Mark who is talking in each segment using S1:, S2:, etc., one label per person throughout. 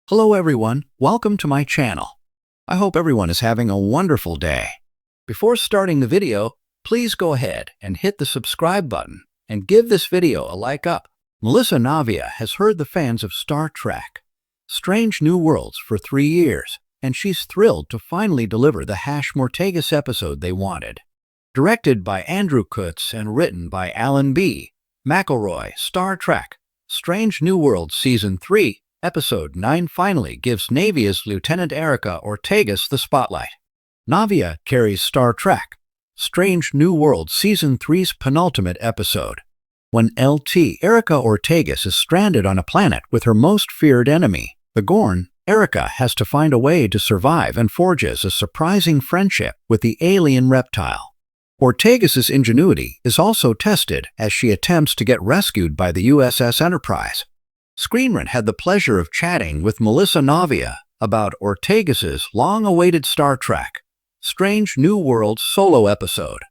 S1: Hello everyone, welcome to my channel. I hope everyone is having a wonderful day. Before starting the video, please go ahead and hit the subscribe button and give this video a like up. Melissa Navia has heard the fans of Star Trek Strange New Worlds for 3 years, and she's thrilled to finally deliver the Ortegas episode they wanted. Directed by Andrew Kutz and written by Alan B. McElroy, Star Trek Strange New Worlds Season 3 Episode 9 finally gives Navia's Lieutenant Erica Ortegas the spotlight. Navia carries Star Trek Strange New Worlds Season 3's penultimate episode. When LT Erica Ortegas is stranded on a planet with her most feared enemy, the Gorn, Erica has to find a way to survive and forges a surprising friendship with the alien reptile. Ortegas's ingenuity is also tested as she attempts to get rescued by the USS Enterprise. Screenrant had the pleasure of chatting with Melissa Navia about Ortegas's long-awaited Star Trek Strange New Worlds solo episode.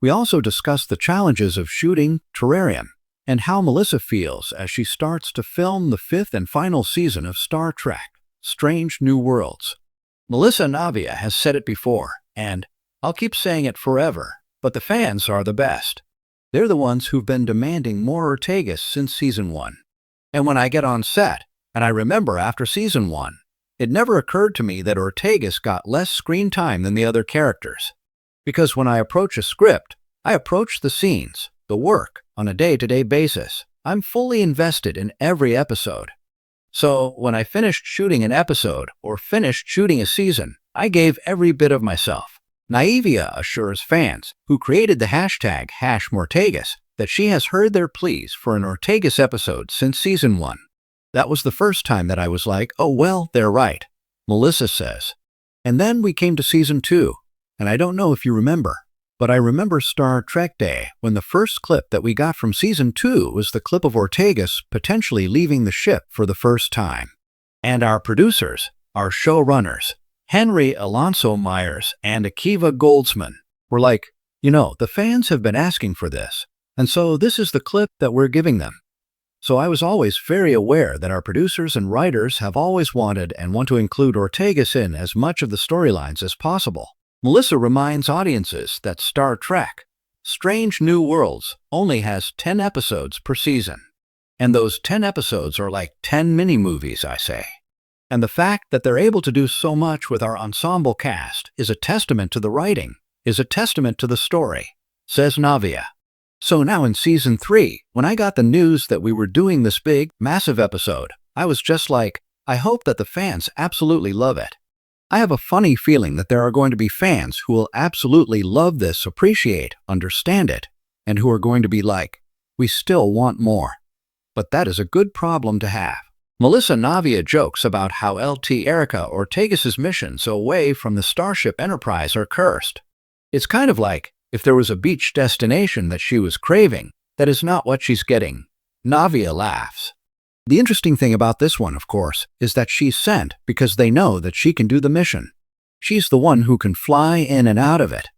S1: We also discussed the challenges of shooting Terrarium and how Melissa feels as she starts to film the 5th and final season of Star Trek Strange New Worlds. Melissa Navia has said it before, and I'll keep saying it forever, but the fans are the best. They're the ones who've been demanding more Ortegas since Season 1. And when I get on set, and I remember after Season 1, it never occurred to me that Ortegas got less screen time than the other characters. Because when I approach a script, I approach the scenes, the work, on a day-to-day basis. I'm fully invested in every episode. So when I finished shooting an episode or finished shooting a season, I gave every bit of myself. Naivia assures fans who created the hashtag #Ortegas that she has heard their pleas for an Ortegas episode since Season 1. That was the first time that I was like, oh well, they're right, Melissa says. And then we came to Season 2, and I don't know if you remember, but I remember Star Trek Day when the first clip that we got from Season 2 was the clip of Ortegas potentially leaving the ship for the first time. And our producers, our showrunners, Henry Alonso Myers and Akiva Goldsman, were like, the fans have been asking for this. And so this is the clip that we're giving them. So I was always very aware that our producers and writers have always wanted and want to include Ortegas in as much of the storylines as possible. Melissa reminds audiences that Star Trek Strange New Worlds only has 10 episodes per season. And those 10 episodes are like 10 mini-movies, I say. And the fact that they're able to do so much with our ensemble cast is a testament to the writing, is a testament to the story, says Navia. So now in Season 3, when I got the news that we were doing this big, massive episode, I was just like, I hope that the fans absolutely love it. I have a funny feeling that there are going to be fans who will absolutely love this, appreciate, understand it, and who are going to be like, we still want more. But that is a good problem to have. Melissa Navia jokes about how LT Erica Ortegas' missions away from the Starship Enterprise are cursed. It's kind of like, if there was a beach destination that she was craving, that is not what she's getting. Navia laughs. The interesting thing about this one, of course, is that she's sent because they know that she can do the mission. She's the one who can fly in and out of it.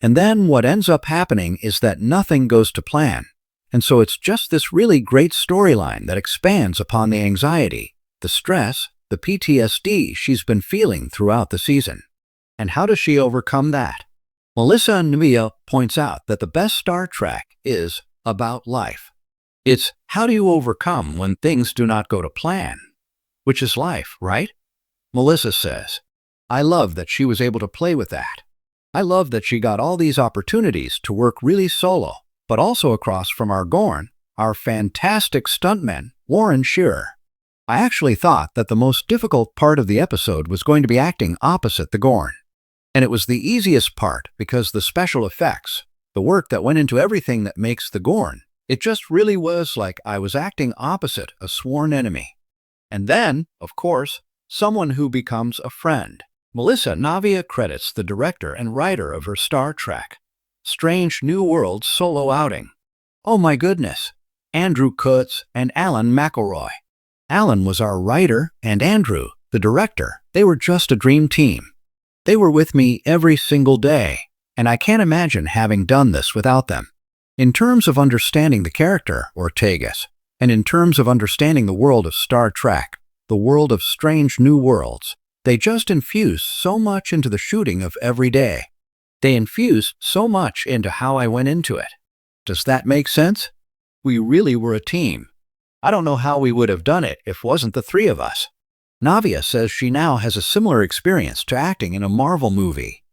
S1: And then what ends up happening is that nothing goes to plan. And so it's just this really great storyline that expands upon the anxiety, the stress, the PTSD she's been feeling throughout the season. And how does she overcome that? Melissa Navia points out that the best Star Trek is about life. It's how do you overcome when things do not go to plan? Which is life, right? Melissa says, I love that she was able to play with that. I love that she got all these opportunities to work really solo, but also across from our Gorn, our fantastic stuntman, Warren Shearer. I actually thought that the most difficult part of the episode was going to be acting opposite the Gorn. And it was the easiest part because the special effects, the work that went into everything that makes the Gorn, it just really was like I was acting opposite a sworn enemy. And then, of course, someone who becomes a friend. Melissa Navia credits the director and writer of her Star Trek Strange New Worlds solo outing. Oh my goodness, Andrew Kutz and Alan McElroy. Alan was our writer and Andrew, the director. They were just a dream team. They were with me every single day, and I can't imagine having done this without them. In terms of understanding the character, Ortegas, and in terms of understanding the world of Star Trek the world of Strange New Worlds. They just infused so much into the shooting of every day. They infused so much into how I went into it. Does that make sense? We really were a team. I don't know how we would have done it if it wasn't the three of us. Navia says she now has a similar experience to acting in a Marvel movie.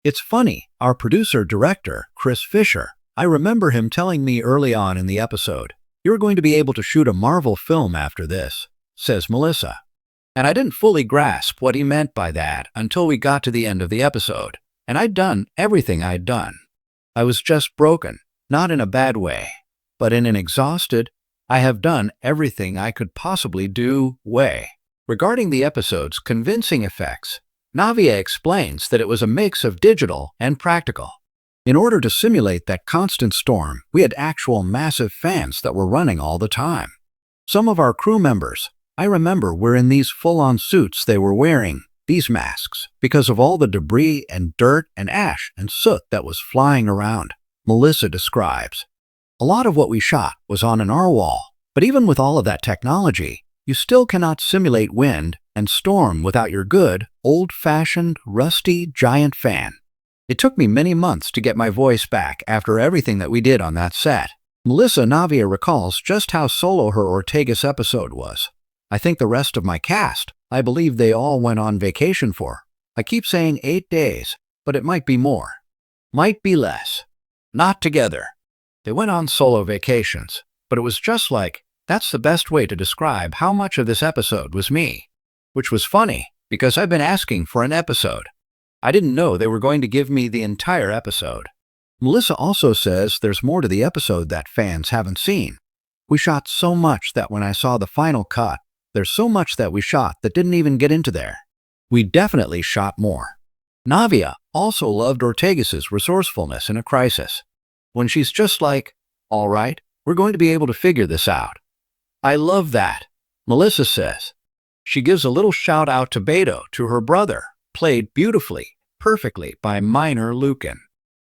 S1: It's funny, our producer-director, Chris Fisher, I remember him telling me early on in the episode, "You're going to be able to shoot a Marvel film after this," says Melissa. And I didn't fully grasp what he meant by that until we got to the end of the episode, and I'd done everything I'd done. I was just broken, not in a bad way, but in an exhausted, I have done everything I could possibly do way. Regarding the episode's convincing effects, Navia explains that it was a mix of digital and practical. In order to simulate that constant storm, we had actual massive fans that were running all the time. Some of our crew members, I remember, were in these full-on suits they were wearing, these masks, because of all the debris and dirt and ash and soot that was flying around, Melissa describes. A lot of what we shot was on an R wall, but even with all of that technology, you still cannot simulate wind and storm without your good, old-fashioned, rusty, giant fan. It took me many months to get my voice back after everything that we did on that set. Melissa Navia recalls just how solo her Ortegas episode was. I think the rest of my cast, I believe they all went on vacation for. I keep saying 8 days, but it might be more. Might be less. Not together. They went on solo vacations, but it was just like, that's the best way to describe how much of this episode was me. Which was funny, because I've been asking for an episode. I didn't know they were going to give me the entire episode. Melissa also says there's more to the episode that fans haven't seen. We shot so much that when I saw the final cut, there's so much that we shot that didn't even get into there. We definitely shot more. Navia also loved Ortegas' resourcefulness in a crisis. When she's just like, "All right, we're going to be able to figure this out." I love that, Melissa says. She gives a little shout out to Beto, to her brother, played beautifully, perfectly by Minor Lucan.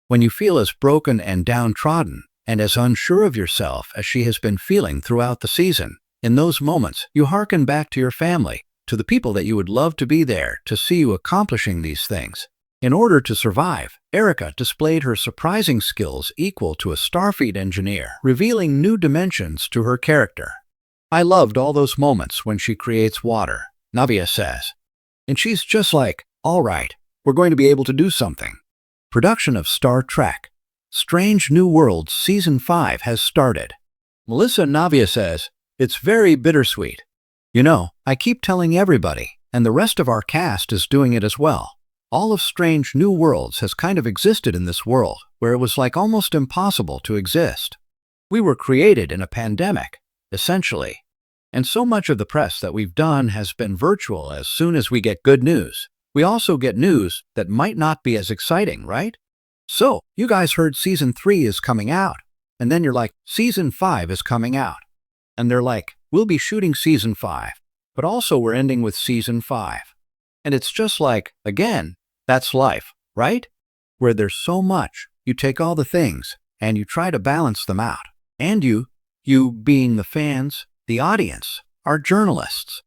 S1: When you feel as broken and downtrodden, and as unsure of yourself as she has been feeling throughout the season, in those moments you hearken back to your family, to the people that you would love to be there to see you accomplishing these things. In order to survive, Erica displayed her surprising skills equal to a Starfleet engineer, revealing new dimensions to her character. I loved all those moments when she creates water, Navia says. And she's just like, "All right, we're going to be able to do something." Production of Star Trek Strange New Worlds Season 5 has started. Melissa Navia says, "It's very bittersweet. You know, I keep telling everybody, and the rest of our cast is doing it as well. All of Strange New Worlds has kind of existed in this world where it was like almost impossible to exist. We were created in a pandemic, essentially. And so much of the press that we've done has been virtual. As soon as we get good news, we also get news that might not be as exciting, right? So, you guys heard Season 3 is coming out, and then you're like, Season 5 is coming out. And they're like, we'll be shooting Season 5, but also we're ending with Season 5. And it's just like, again, that's life, right? Where there's so much, you take all the things, and you try to balance them out. And you being the fans, the audience, our journalists.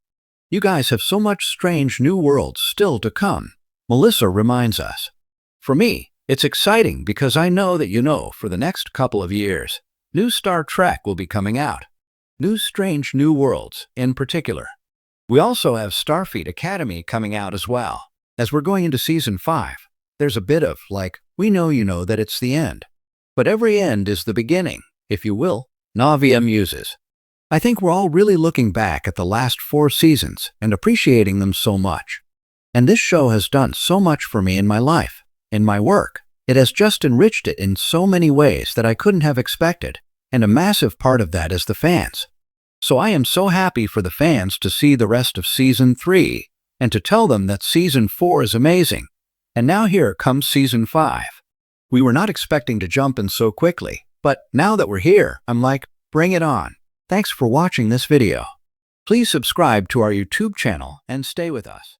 S1: You guys have so much Strange New Worlds still to come, Melissa reminds us. For me, it's exciting because I know that for the next couple of years, new Star Trek will be coming out. New Strange New Worlds, in particular. We also have Starfleet Academy coming out as well. As we're going into Season 5, there's a bit of, like, we know that it's the end. But every end is the beginning, if you will, Navia muses. I think we're all really looking back at the last 4 seasons and appreciating them so much. And this show has done so much for me in my life, in my work. It has just enriched it in so many ways that I couldn't have expected, and a massive part of that is the fans. So I am so happy for the fans to see the rest of Season 3, and to tell them that Season 4 is amazing. And now here comes Season 5. We were not expecting to jump in so quickly, but now that we're here, I'm like, bring it on. Thanks for watching this video. Please subscribe to our YouTube channel and stay with us.